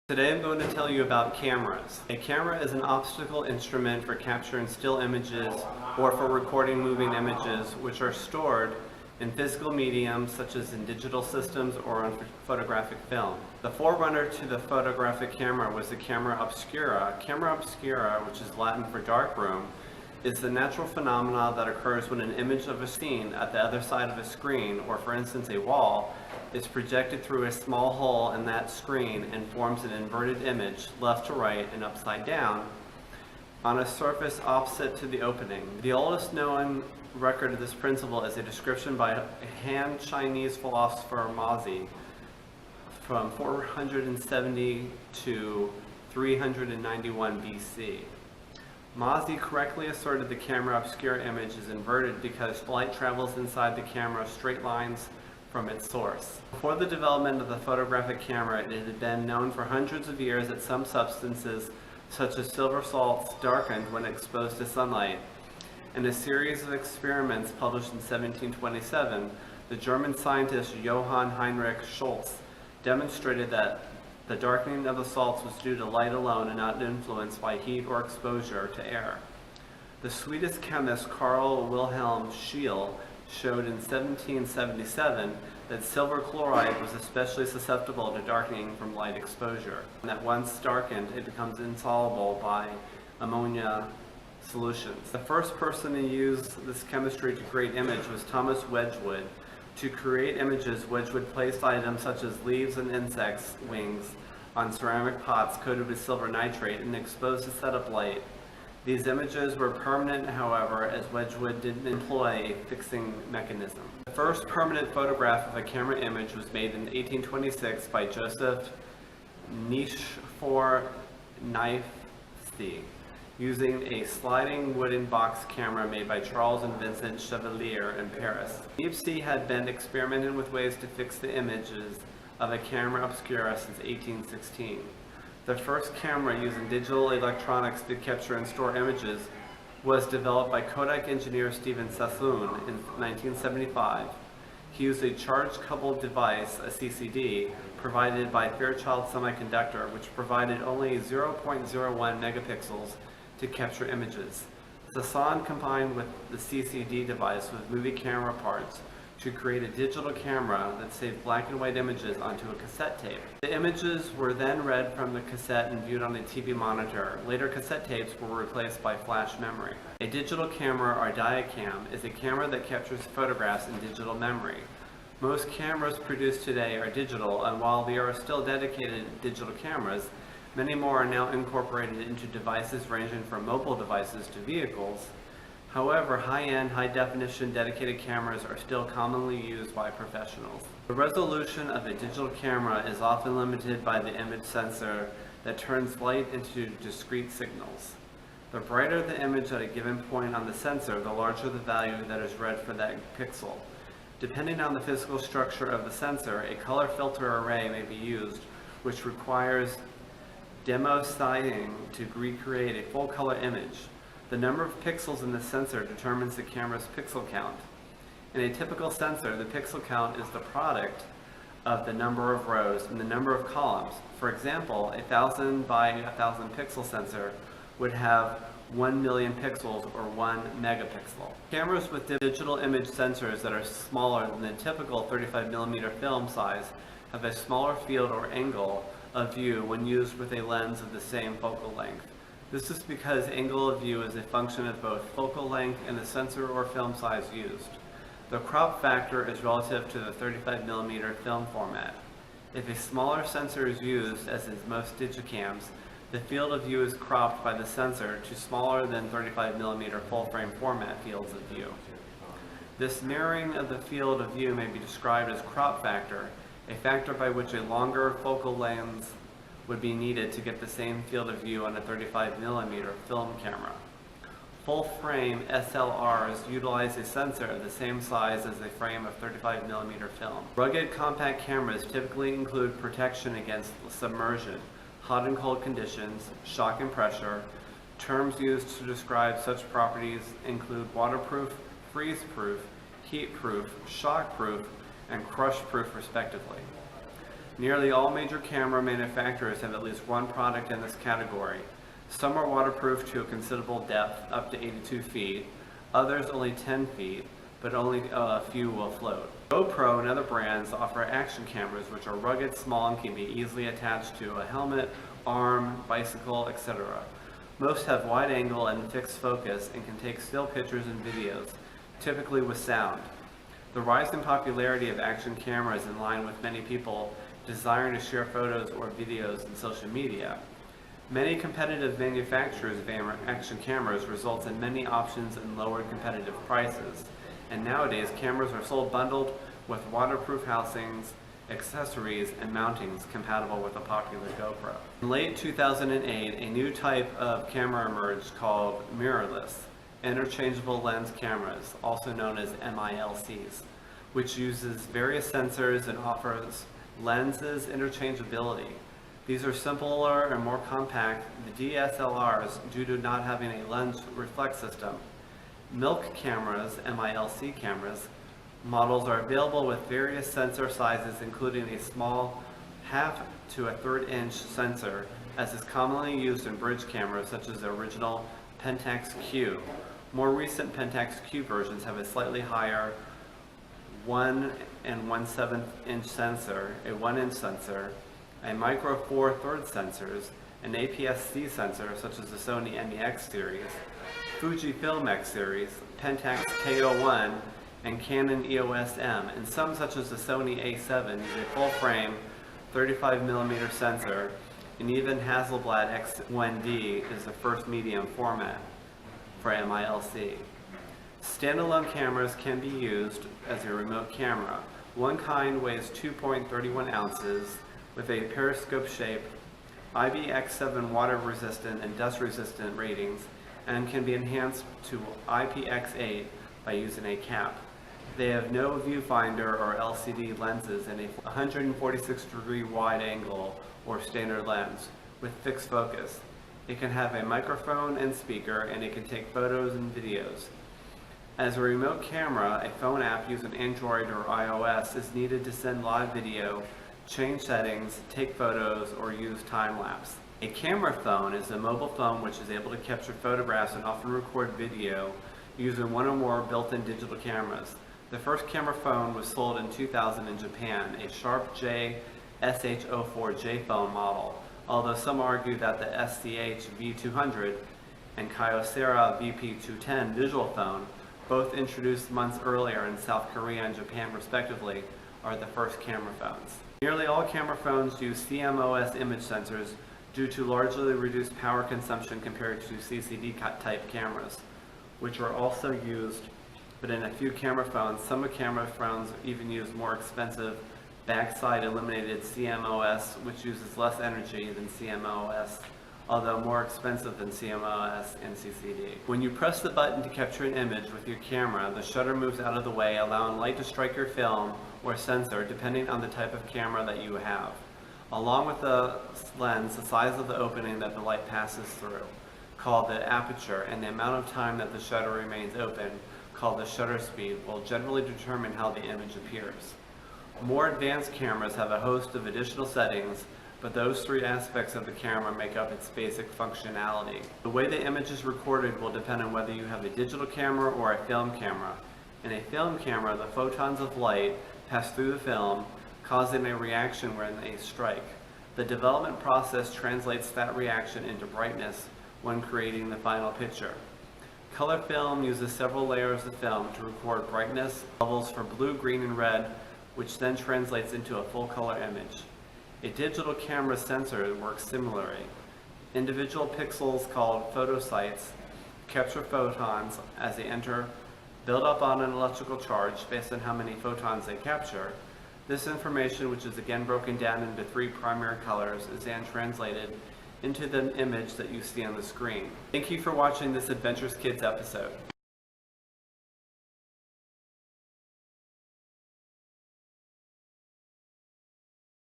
Today I'm going to tell you about cameras. A camera is an optical instrument for capturing still images or for recording moving images which are stored in physical mediums such as in digital systems or on photographic film. The forerunner to the photographic camera was the camera obscura. Camera obscura, which is Latin for darkroom, is the natural phenomena that occurs when an image of a scene at the other side of a screen, or for instance a wall, is projected through a small hole in that screen and forms an inverted image, left to right and upside down, on a surface opposite to the opening. The oldest known record of this principle is a description by a Han Chinese philosopher Mazi from 470 to 391 BC. Mazi correctly asserted the camera obscura image is inverted because light travels inside the camera straight lines from its source. Before the development of the photographic camera, it had been known for hundreds of years that some substances, such as silver salts, darkened when exposed to sunlight. In a series of experiments published in 1727, the German scientist Johann Heinrich Schultz demonstrated that the darkening of the salts was due to light alone and not influenced by heat or exposure to air. The Swedish chemist Carl Wilhelm Scheele showed in 1777 that silver chloride was especially susceptible to darkening from light exposure, and that once darkened it becomes insoluble by ammonia solutions. The first person to use this chemistry to create image was Thomas Wedgwood. To create images, Wedgwood placed items such as leaves and insects' wings on ceramic pots coated with silver nitrate and exposed to set up light. These images were permanent, however, as Wedgwood didn't employ a fixing mechanism. The first permanent photograph of a camera image was made in 1826 by Joseph Nicephore Niepce, using a sliding wooden box camera made by Charles and Vincent Chevalier in Paris. Niepce had been experimenting with ways to fix the images of a camera obscura since 1816. The first camera using digital electronics to capture and store images was developed by Kodak engineer Stephen Sassoon in 1975. He used a charge-coupled device, a CCD, provided by Fairchild Semiconductor, which provided only 0.01 megapixels to capture images. Sassoon combined with the CCD device with movie camera parts to create a digital camera that saved black and white images onto a cassette tape. The images were then read from the cassette and viewed on a TV monitor. Later cassette tapes were replaced by flash memory. A digital camera, or Diacam, is a camera that captures photographs in digital memory. Most cameras produced today are digital, and while there are still dedicated digital cameras, many more are now incorporated into devices ranging from mobile devices to vehicles. However, high-end, high-definition dedicated cameras are still commonly used by professionals. The resolution of a digital camera is often limited by the image sensor that turns light into discrete signals. The brighter the image at a given point on the sensor, the larger the value that is read for that pixel. Depending on the physical structure of the sensor, a color filter array may be used, which requires demoscene to recreate a full-color image. The number of pixels in the sensor determines the camera's pixel count. In a typical sensor, the pixel count is the product of the number of rows and the number of columns. For example, a 1000 by 1000 pixel sensor would have 1 million pixels, or 1 megapixel. Cameras with digital image sensors that are smaller than the typical 35mm film size have a smaller field or angle of view when used with a lens of the same focal length. This is because angle of view is a function of both focal length and the sensor or film size used. The crop factor is relative to the 35mm film format. If a smaller sensor is used, as is most digicams, the field of view is cropped by the sensor to smaller than 35mm full-frame format fields of view. This narrowing of the field of view may be described as crop factor, a factor by which a longer focal lens would be needed to get the same field of view on a 35mm film camera. Full-frame SLRs utilize a sensor of the same size as a frame of 35mm film. Rugged compact cameras typically include protection against submersion, hot and cold conditions, shock and pressure. Terms used to describe such properties include waterproof, freeze-proof, heat-proof, shock-proof, and crush-proof respectively. Nearly all major camera manufacturers have at least one product in this category. Some are waterproof to a considerable depth, up to 82 feet, others only 10 feet, but only a few will float. GoPro and other brands offer action cameras which are rugged, small, and can be easily attached to a helmet, arm, bicycle, etc. Most have wide angle and fixed focus and can take still pictures and videos, typically with sound. The rise in popularity of action cameras in line with many people desiring to share photos or videos in social media. Many competitive manufacturers of action cameras results in many options and lowered competitive prices. And nowadays, cameras are sold bundled with waterproof housings, accessories, and mountings compatible with the popular GoPro. In late 2008, a new type of camera emerged called mirrorless, interchangeable lens cameras, also known as MILCs, which uses various sensors and offers lenses interchangeability. These are simpler and more compact than DSLRs due to not having a lens reflex system. Milk cameras, MILC cameras, models are available with various sensor sizes, including a small 1/2 to 1/3 inch sensor, as is commonly used in bridge cameras such as the original Pentax Q. More recent Pentax Q versions have a slightly higher 1 1/7 inch sensor, a 1-inch sensor, a micro 4/3 sensors, an APS-C sensor such as the Sony MEX series, Fujifilm X series, Pentax K01, and Canon EOS M, and some such as the Sony A7 use a full-frame 35mm sensor, and even Hasselblad X1D is the first medium format for MILC. Standalone cameras can be used as a remote camera. One kind weighs 2.31 ounces with a periscope shape, IPX7 water resistant and dust resistant ratings, and can be enhanced to IPX8 by using a cap. They have no viewfinder or LCD lenses and a 146-degree wide angle or standard lens with fixed focus. It can have a microphone and speaker, and it can take photos and videos. As a remote camera, a phone app using Android or iOS is needed to send live video, change settings, take photos, or use time-lapse. A camera phone is a mobile phone which is able to capture photographs and often record video using one or more built-in digital cameras. The first camera phone was sold in 2000 in Japan, a Sharp J SH04J phone model, although some argue that the SCH V200 and Kyocera VP210 visual phone, both introduced months earlier in South Korea and Japan respectively, are the first camera phones. Nearly all camera phones use CMOS image sensors due to largely reduced power consumption compared to CCD type cameras, which are also used, but in a few camera phones, some camera phones even use more expensive backside illuminated CMOS, which uses less energy than CMOS, although more expensive than CMOS and CCD. When you press the button to capture an image with your camera, the shutter moves out of the way, allowing light to strike your film or sensor depending on the type of camera that you have, along with the lens, the size of the opening that the light passes through, called the aperture, and the amount of time that the shutter remains open, called the shutter speed, will generally determine how the image appears. More advanced cameras have a host of additional settings, but those three aspects of the camera make up its basic functionality. The way the image is recorded will depend on whether you have a digital camera or a film camera. In a film camera, the photons of light pass through the film, causing a reaction when they strike. The development process translates that reaction into brightness when creating the final picture. Color film uses several layers of film to record brightness levels for blue, green, and red, which then translates into a full color image. A digital camera sensor works similarly. Individual pixels, called photosites, capture photons as they enter, build up on an electrical charge based on how many photons they capture. This information, which is again broken down into three primary colors, is then translated into the image that you see on the screen. Thank you for watching this Adventurous Kids episode.